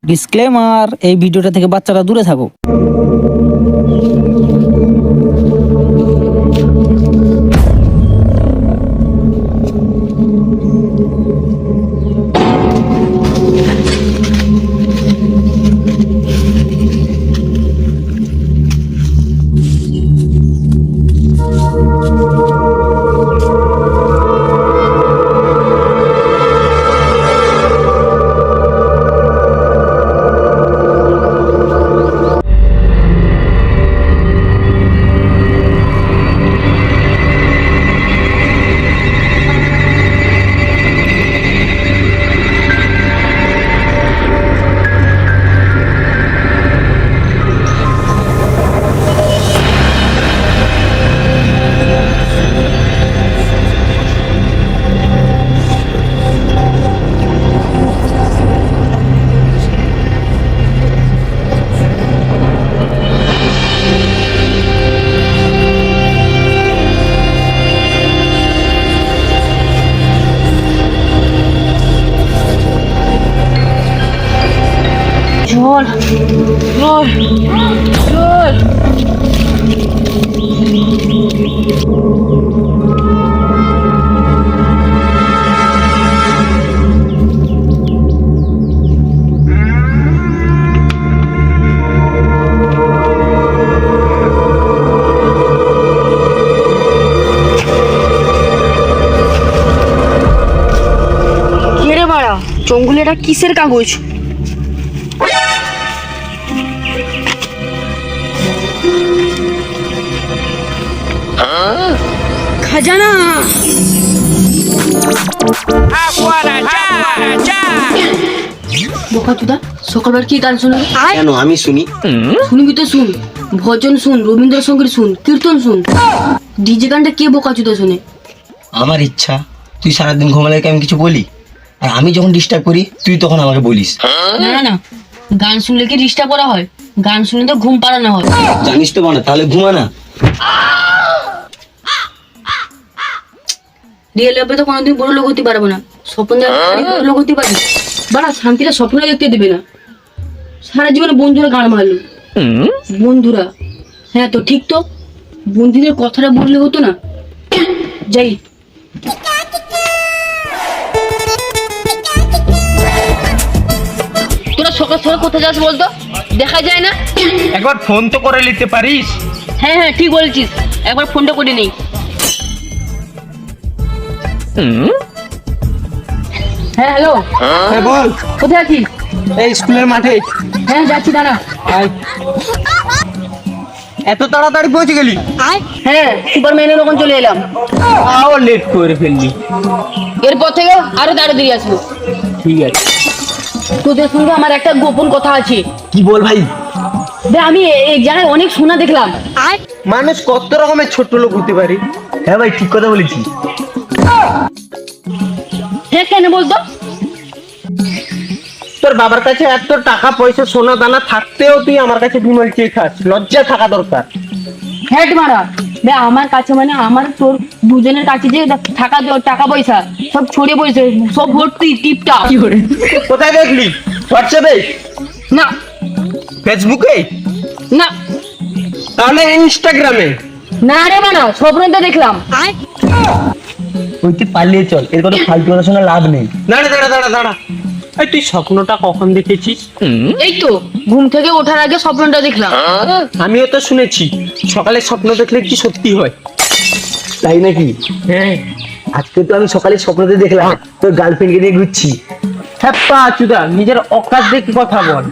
Disclaimer, এই ভিডিওটা থেকে বাচ্চারা দূরে থাকো। জল জল জল কে বাড়া জঙ্গলে এটা কিসের কাগজ? খাজানা। বোকাচোদা সকালবেলা কি গান শুনবি? কেন আমি শুনি? শুনবি তো শুন, ভজন শুন, রবীন্দ্রসঙ্গীত শুন, কীর্তন শুন। ডিজে গানটা কে বোকাচোদা শুনে? আমার ইচ্ছা। তুই সারাদিন ঘুমালে আমি কিছু বলি, আর আমি যখন ডিস্টার্ব করি তুই তখন আমাকে বলিস। না না না, গান শুনলে কি ডিস্টার্ব করা হয়? গান শুনলে তো ঘুম পাড়ানো হয়। জানিস তো মানে, তাহলে ঘুমা না। রিয়েল লাইফে তো কোনোদিন বড় লোক হতে পারবো না, স্বপ্ন বড় লোক হতে পারি। বাড়া শান্তিটা স্বপ্ন দেখতে দেবে না। সারা জীবনে বন্ধুরা গান মারলো। বন্ধুরা, হ্যাঁ তো ঠিক তো, বন্ধুদের কথাটা বললে হতো না। যাই। তোরা সকাল সকাল কোথায় যাস বলতো? দেখা যায় না। একবার ফোন তো করে নিতে পারিস। হ্যাঁ হ্যাঁ ঠিক বলছিস, একবার ফোনটা করে নেই। হ্যাঁ হ্যালো, হ্যাঁ বল। কোথায় আছিস? এই স্কুলের মাঠে। হ্যাঁ যাচ্ছি, দাঁড়া। আয়। এত তাড়াতাড়ি পৌঁছে গেলি? হ্যাঁ সুপারম্যানের ওখানে চলে এলাম। আও লেট করে ফেললি। এরপর থেকে আরো তাড়াতাড়ি আসবো। ঠিক আছে। তোদের সঙ্গে আমার একটা গোপন কথা আছে। কি বল ভাই? আমি এক জায়গায় অনেক সোনা দেখলাম। মানুষ কত রকমের ছোট লোক হতে পারে। হ্যাঁ ভাই, ঠিক কথা বলেছিস। হ্যাঁ কেন বলতো? তোর বাবার কাছে এত টাকা পয়সা সোনা দানা থাকতেও তুই আমার কাছে বিমল চেয়ে খাস, লজ্জা থাকা দরকার। হ্যাঁ মারা, আমার কাছে মানে আমার তোর দুজনের কাছে যে টাকা টাকা পয়সা সব ছড়িয়ে পড়েছে, সব ভর্তি টিপটা। কি করে? কোথায় দেখলি? হোয়াটসঅ্যাপে? না ফেসবুকে? না তাহলে ইনস্টাগ্রামে? না রে মানা, স্বপ্নটা দেখলাম। ওইতে পালিয়ে চল, এর কোনো ফালতু কথা শোনা লাভ নেই। দাঁড়া দাঁড়া দাঁড়া দাঁড়া, এই তুই স্বপ্নটা কখন দেখেছিস? এই তো ঘুম থেকে ওঠার আগে স্বপ্নটা দেখলাম। আমিও তো শুনেছি সকালে স্বপ্ন দেখলে কি সত্যি হয়। তাই নাকি? হ্যাঁ। আজকে তো আমি সকালে স্বপ্নতে দেখলাম তোর গার্লফ্রেন্ডকে নিয়ে ঘুরছি। হ্যাঁ পা চুদা, নিজের অকাজ দেখে কথা বল।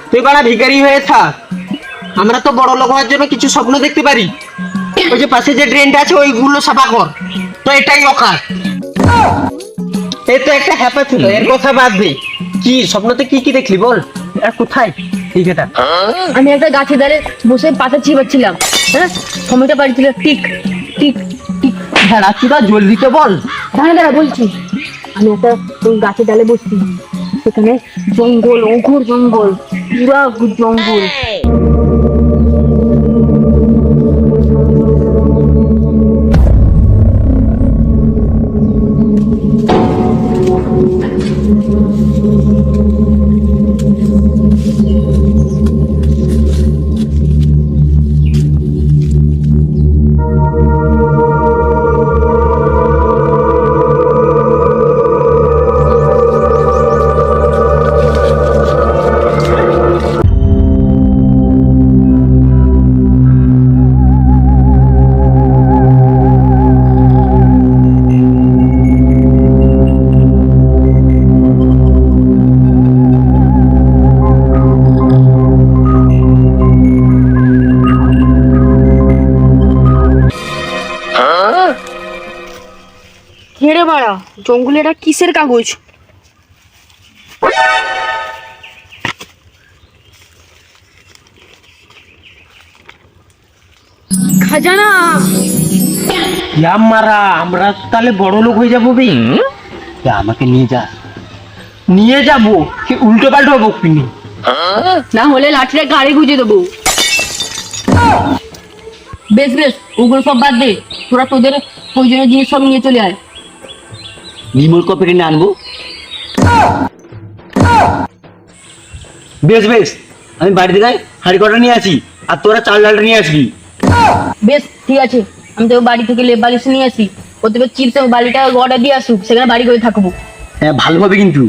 তুই বাড়া ভিখারি হয়ে থাক, আমরা তো বড় লোক হওয়ার জন্য কিছু স্বপ্ন দেখতে পারি। ওই যে পাশে যে ড্রেনটা আছে ওইগুলো সাফা কর, তো এটাই অকাজ। এই তো একটা হ্যাপা ছিল, এর কথা বাদ দে। কি স্বপ্নতে কি কি দেখলি বল? আর কোথায়? ঠিক আছে। আমি একটা গাছের ধারে বসে পাতা চিবাচ্ছিলাম। হ্যাঁ সময়টা বাড়ছিল টিক টিক টিক। হ্যাঁ রাত্রিটা জলদি তো বল। দাঁড়া দাঁড়া বলছি। আমি একটা ওই গাছের ডালে বসছি, সেখানে জঙ্গল, অঘোর জঙ্গল, পুরা জঙ্গল। বাড়া, জঙ্গলে এটা কিসের কাগজ? খাজানা। মারা, আমরা তাহলে বড় লোক হয়ে যাবো বে। আমাকে নিয়ে যা, নিয়ে যাবো কি উল্টো পাল্টো বকবি? না হলে লাঠিটা গাড়ি গুঁজে দেবো। বেশ বেশ, ওগুলো সব বাদ দে, তোরা তোদের প্রয়োজনীয় জিনিস সব নিয়ে চলে আয়। বিমল কপি কিনে আনবো। বেশ বেশ, আমি বাড়ি থেকে হাঁড়ি কটা নিয়ে আসি, আর তোরা চাল ডালটা নিয়ে আসবি। বেশ ঠিক আছে, আমি তো বাড়ি থেকে লেপ বালিশ নিয়ে আসি, ওদের চিপস বালিটা অর্ডার দিয়ে আসুক, সেখানে বাড়ি করে থাকবো। হ্যাঁ ভালো হবে কিন্তু।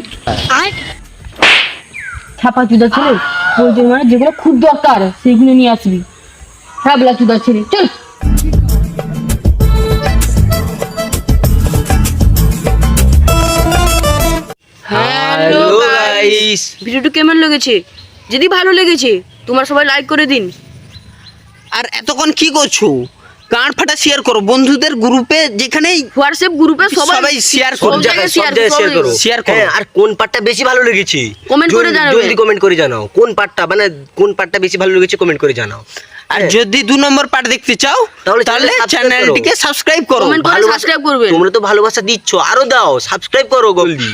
ছাপা চুদা ছেলে, প্রয়োজন মানে যেগুলো খুব দরকার সেগুলো নিয়ে আসবি। হ্যাঁ বলা চুদা ছেলে, চল। হ্যালো গাইস, ভিডিওটা কেমন লেগেছে? যদি ভালো লেগেছে তোমরা সবাই লাইক করে দিন। আর এতক্ষণ কি করছো? কান ফাটা শেয়ার করো বন্ধুদের গ্রুপে, যেখানেই হোয়াটসঅ্যাপ গ্রুপে সবাই শেয়ার করো, সব জায়গায় শেয়ার করো। শেয়ার করো। আর কোন পার্টটা বেশি ভালো লেগেছে কমেন্ট করে জানাবে। জলদি কমেন্ট করে জানাও, কোন পার্টটা মানে কোন পার্টটা বেশি ভালো লেগেছে কমেন্ট করে জানাও। আর যদি 2 নম্বর পার্ট দেখতে চাও তাহলে তাহলে subscribe চ্যানেলটিকে সাবস্ক্রাইব করো। কমেন্ট করে সাবস্ক্রাইব করবেন। তোমরা তো ভালোবাসা দিচ্ছ, আরো দাও, সাবস্ক্রাইব করো জলদি।